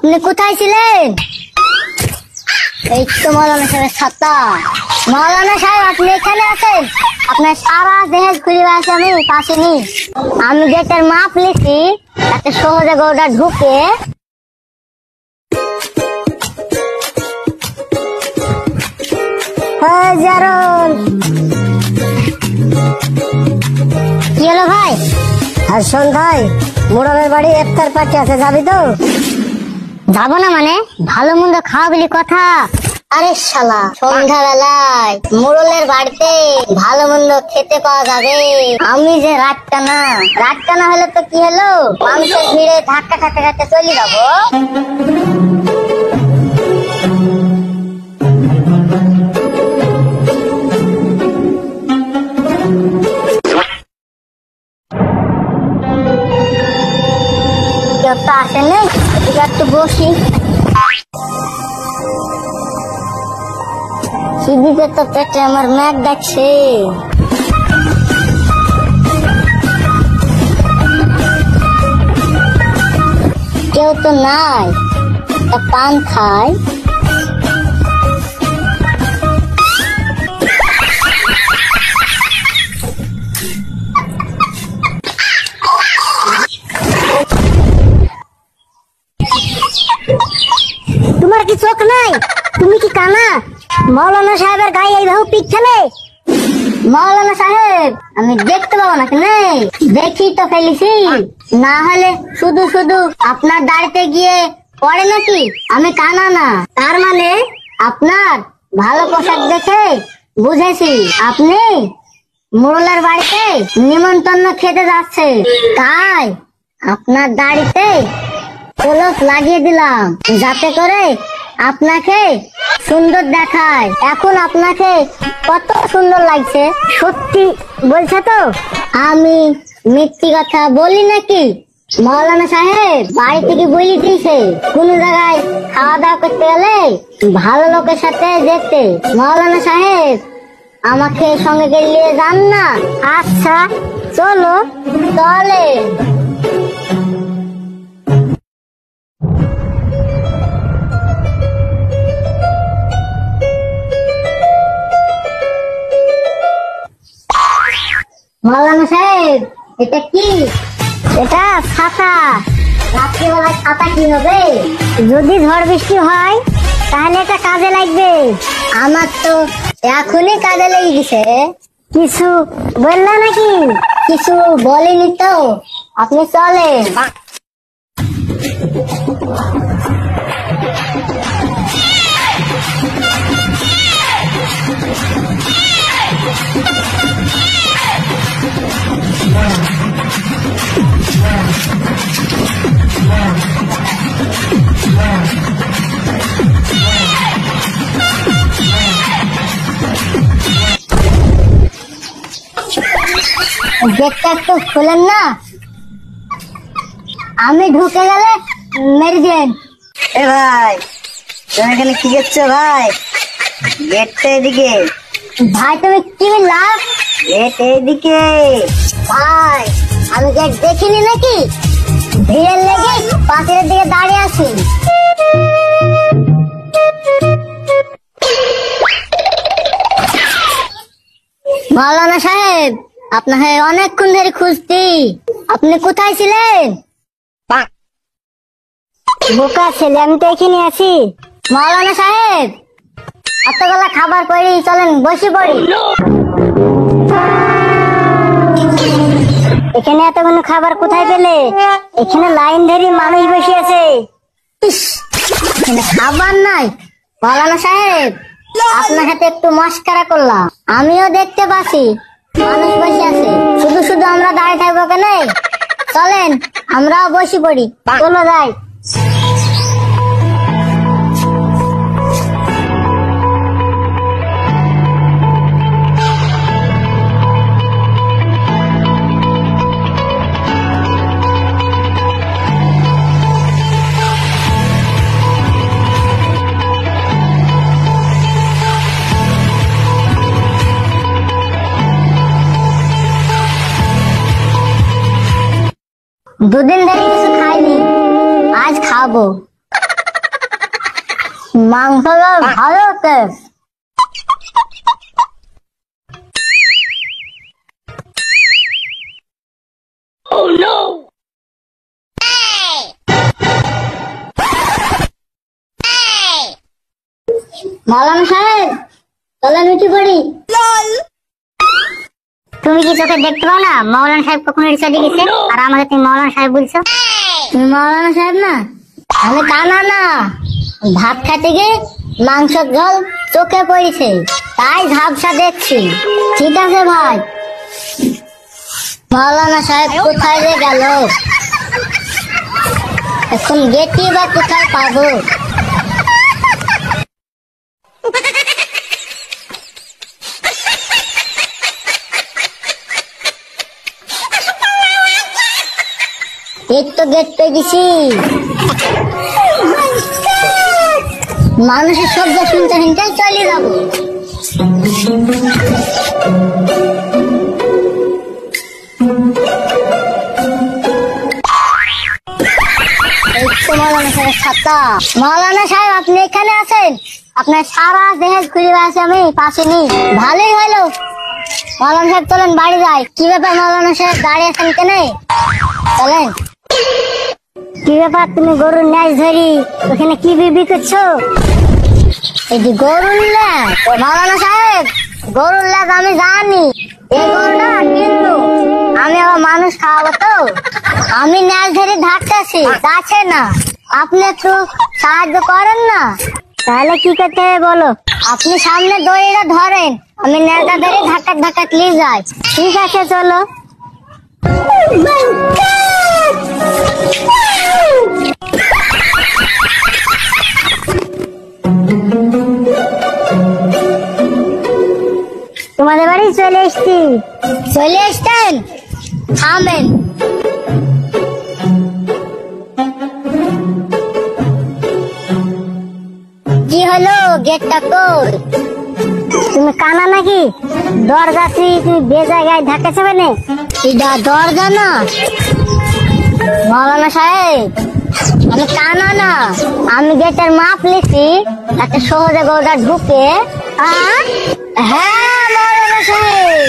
আপনি কোথায় ছিলেন? এই তো মৌলানা সাহেবের ছাত্র। মৌলানা সাহেব আপনি এখানে আছেন? আপনার সারা দেশ ঘুরে আছে, আমি পাশে নি। আমি যেটার মাপ লিখি তাতে সহজে গরুটা ঢুকে কি হলো ভাই? আর সন্ধ্যায় মোড়লের বাড়ি ইফতার পার্টি আছে, যাবি তো? যাবো না মানে? ভালো মন্দ খাওয়া বলি কথা। আরে শালা, সন্ধ্যাবেলায় মোড়লের বাড়িতে ভালো মন্দ খেতে পাওয়া যাবে? আমি যে রাতকানা হলে তো কি হলো, মানুষের ভিড়ে ধাক্কা খাতে খাতে চলে যাবো। কেউ তো আসেনি, একটু বসি। খিদিতে তো পেটে আমার ম্যাক ডাকছে। কেউ তো নাই, পান খায়। তোমার কি চোখ নাই? তুমি কি কানা? মৌলানা সাহেবের গায়ে এইভাবে পিক খেলে? মৌলানা সাহেব আমি দেখতে পাবো না কেন? দেখি তো ফেলেছি, না হলে শুধু শুধু আপনার দাড়িতে গিয়ে পড়ে নাকি? আমি কানা না। তার মানে আপনার ভালো পোশাক দেখে বুঝেছি আপনি মোড়লের বাড়িতে নিমন্ত্রণ খেতে যাচ্ছে, তাই আপনার দাড়িতে কলস লাগিয়ে দিলাম যাতে করে আপনাকে সুন্দর দেখায়। এখন আপনাকে কত সুন্দর লাগছে, সত্যি বলছে তো? আমি মিথ্যি কথা বলি নাকি? মৌলানা সাহেব বাড়ি থেকে বলি দিয়েছে কোন জায়গায় খাওয়া দাওয়া করতে গেলে ভালো লোকের সাথে যেতে। মৌলানা সাহেব আমাকে সঙ্গে নিয়ে যান না? আচ্ছা চলো। চলে। মৌলানা সাহেব এটা কি? এটা ছাতা। রাত্রিবেলায় ছাতা কি হবে? যদি ঝড় বৃষ্টি হয় তাহলে এটা কাজে লাগবে। আমার তো এখনই কাজে লেগে গেছে। কিছু বললা নাকি? কিছু বলিনি তো। আপনি চলেন। গেটটা একটু খুলেন না, আমি ঢুকে গেলে মেরে দেন। এ ভাই, তুমি এখানে কি করছো ভাই? গেটটা এদিকে। ভাই তুমি কি লাভ? গেট এদিকে। ভাই আমি গেট দেখিনি নাকি? ভিড়ের লেগে পাশের দিকে দাঁড়িয়ে আছি। মৌলানা সাহেব আপনাকে অনেকক্ষণ ধরে খুঁজছি, আপনি কোথায় ছিলেন? বোকা ছেলে, আমি তো এখানে আছি। মৌলানা সাহেব এতগুলা খাবার করে চলেন বসে পড়ি। এখানে এতগুলো খাবার কোথায় পেলে? এখানে লাইন ধরে মানুষ বসে আছে। ইস, এখানে খাবার নাই। মৌলানা সাহেব আপনার সাথে একটু মস্করা করলাম, আমিও দেখতে পাচ্ছি মানুষ বসে আছে, শুধু শুধু আমরা দাঁড়িয়ে থাকবো কেন? চলেন আমরাও বসে পড়ি। চলো যাই। দুদিন ধরে কিছু খাইনি, আজ খাবো। মাংসটা ভালো হচ্ছে। মাওলানা সাহেব, চলেন উঠে পড়ি। তুমি কি চোখে দেখতে পাও না মাওলানা সাহেব কখন রিক্সাতে গেছে, আর আমাকে তুমি মাওলানা সাহেব বলছো? তুমি মাওলানা সাহেব না? আমি কানা না। ভাত খাতে গিয়ে মাংসের ঝোল চোখে পড়েছে, তাই ঝাপসা দেখছি। ঠিক আছে ভাই। মাওলানা সাহেব কোথায় যে গেল? এখন গেটি বা কোথায় পাবো? এই তো গেট পেয়ে গেছি। মানুষের শব্দ শুনতে শুনতে চলে যাবো। এই তো মাওলানা সাহেবের ছাতা। মাওলানা সাহেব, আপনি এখানে আছেন? আপনার সারা দেহে ঘুরে বেড়াচ্ছি, আমি পাশে নেই। ভালোই হলো। মাওলানা সাহেব চলেন বাড়ি যাই। কি ব্যাপার মাওলানা সাহেব, দাঁড়িয়ে আছেন কেন? চলেন। কি ব্যাপার, তুমি গরুর ন্যাস ধরি ওখানে কি বিবি করছো? এই যে গরুর ল্যাজ। মাওলানা সাহেব, গরুর ল্যাজ আমি জানি। এই গরুটা কিন্তু আমি আবার মানুষ খাওয়াবো তো, আমি ন্যাজ ধরে ধাক্কাছি, যাচ্ছে না। আপনি একটু সাহায্য করেন না? তাহলে কি করতে হবে বলো? আপনি সামনে দড়িটা ধরেন, আমি ন্যাজটা ধরে ধাক্কা ধাক্কা নিয়ে যাই। ঠিক আছে, চলো। তোমাদের বাড়ি চলে এসছি। চলে এসছেন? থামেন। কি হলো, গেটটা কই? তুমি কানা নাকি? দরজা তুমি বে জায়গায় ধাক্কাছো কেন? এটা দরজা না মাওলানা সাহেব, আমি কানা না। আমি গেটের মাপ লিখি, তাতে সহজে গরুটা ঢুকে। হ্যাঁ মাওলানা সাহেব,